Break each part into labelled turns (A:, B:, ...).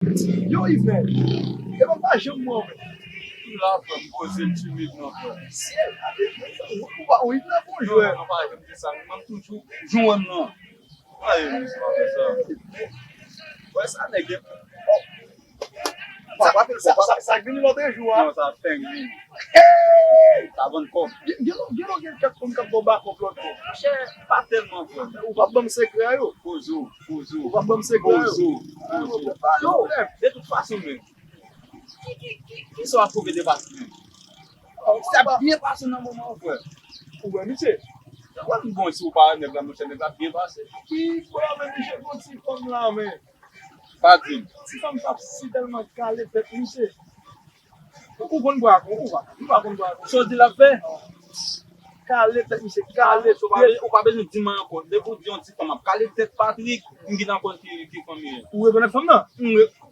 A: Yo, Yves, eu não tá achando mal, velho.
B: Lá, pô, você é tímido, não, pô.
A: O Yves não é bom jogador.
B: Não vai, eu disse, mas tu João, não. Aí, eu disse, vai essa nega.
A: Sa gini lo te joua.
B: Não, tá, tem. Tá bom, pô.
A: Gino gen ket kon kap boba ko plot ko.
B: Che, pas tellement, pô.
A: Ou va bam sekre yo.
B: Pousou.
A: Ou va bam sekre yo.
B: Non, de toute façon, même. Qui sont à trouver des bâtiments? Ça a bien passé dans le moment, frère.
A: Ou ben, mi se.
B: Pourquoi nous bon si vous parlez de la machine, ça a bien passé?
A: Ki kwa men mi che kon si fom la men.
B: Pas dit.
A: Si fom tap si telman kale pet mi se. Ou kon gwa kon, ou va kon gwa kon.
B: Chose de la paix.
A: Kale pet mi se, kale pet.
B: Ou pas besoin de dire encore. Dès que vous dites, on dit, comme qualité Patrick, on dit encore qui famille.
A: Ou e konen fom nan?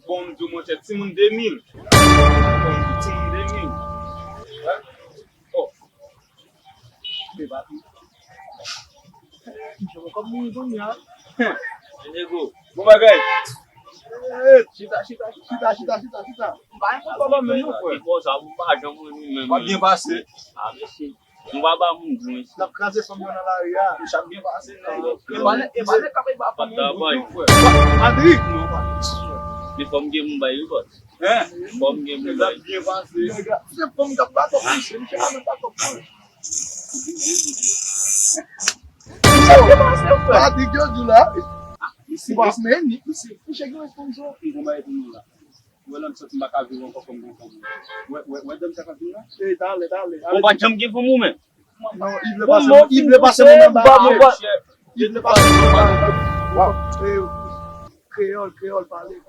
B: Bon, Dieu, mon cher, Timon 2000. Bon, Timon 2000. Oh.
A: Me bati. Jogo kom moun kon ya.
B: Nego. Bon bagay.
A: Chita.
B: Vai para mesmo, pô. Pô, já vou pagar um vai bien passé. Ah, merci. Não vai dar muito ruim.
A: La krase fom yo nan la ria.
B: Não sabe bien passé. E vai acabar ba pa muito.
A: Adri.
B: Me fome game um bairro, pô. Fome game um bairro. Bien passé.
A: Se fom da pato puxa, mi chama na pato puxa. Adri que eu lá. Se você nem ni, se chega mais com isso.
B: Não vai ter nada. Wala sa timba ka vivo ko kung dam sa kabina.
A: Dale.
B: O ba jam give mo men.
A: Non, il veut passer mon bas. Il veut passer mon bas. Wow. Créole parler.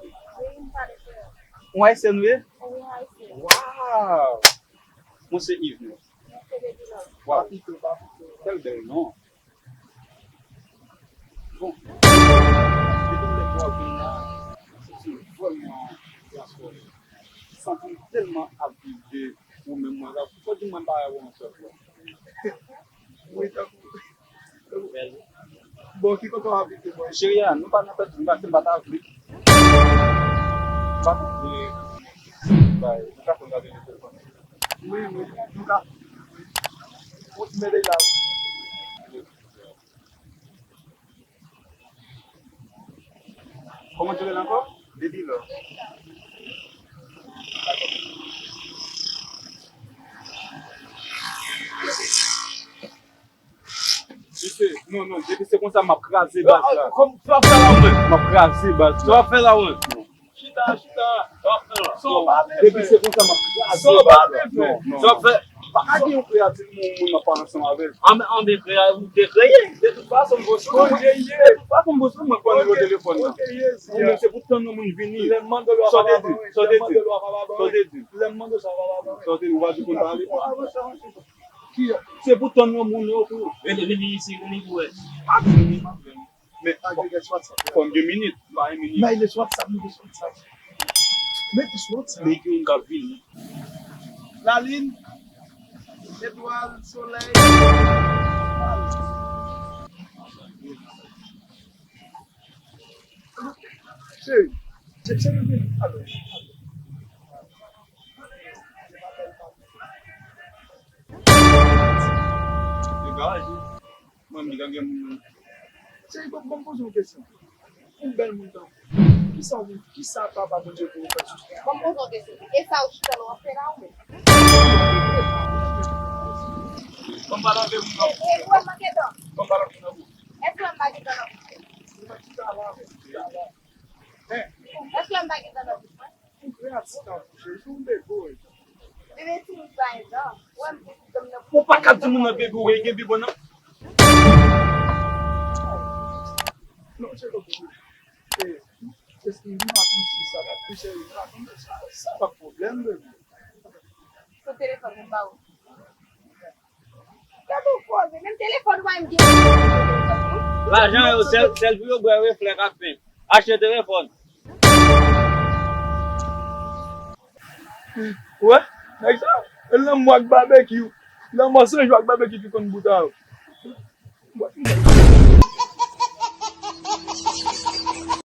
B: On va essayer nous.
A: Wow.
B: Moi c'est Yves. Wow. Quel bel nom. Bon. Sentir tellement habitué au même moment. Pourquoi tu m'en parles avant ça?
A: Oui, bon, qui qu'on a habitué?
B: Chérie, nous pas n'importe où, nous pas battre Afrique. Pas nous pas regarder le téléphone.
A: Oui, nous là. On se met là.
B: Comment tu veux encore?
A: Dédit là.
B: Non, depuis c'est comme ça, m'a crasé bas là.
A: Comme tu vas faire la main.
B: M'a crasé bas. Tu vas faire la honte.
A: Chita.
B: Depuis c'est comme ça, m'a crasé bas. Tu vas faire. Pas qui on créatif, mon pas ensemble avec. On décréé. De toute façon, vous me prenez le téléphone. C'est pour ton nom venir.
A: Les mandos de
B: c'est pour ton nom mon venez ici, venez vous.
A: Mais
B: comme 2 minutes, pas 1 minute.
A: mais il est WhatsApp. Mais tu WhatsApp.
B: Mais qui on ville.
A: La ligne, l'étoile, soleil. C'est le alors. C'est bon, pose une question. Une belle montagne. Qui ça pas bon Dieu pour vous faire?
C: Vamos acontecer. Esse autista não operar o mesmo.
B: Vamos parar de
C: É o Armagedon.
B: vamos parar de novo.
C: É o Armagedon. É o Armagedon. Deve ser um banho, não? O Armagedon.
B: Pour pas capter mon bébé ou un bébé bon.
A: Non, c'est pas possible. Est-ce qu'il raconte si ça va plus il raconte ça pas problème bébé.
C: O telefone não baú. Cadê o fone? Nem telefone vai me dizer.
B: L'argent est au selfie au bois reflet café. Achetez téléphone.
A: Ouais, c'est ça. Elle n'a pas de barbecue. Là, moi, ça, je vois que barbecue qui compte bouton.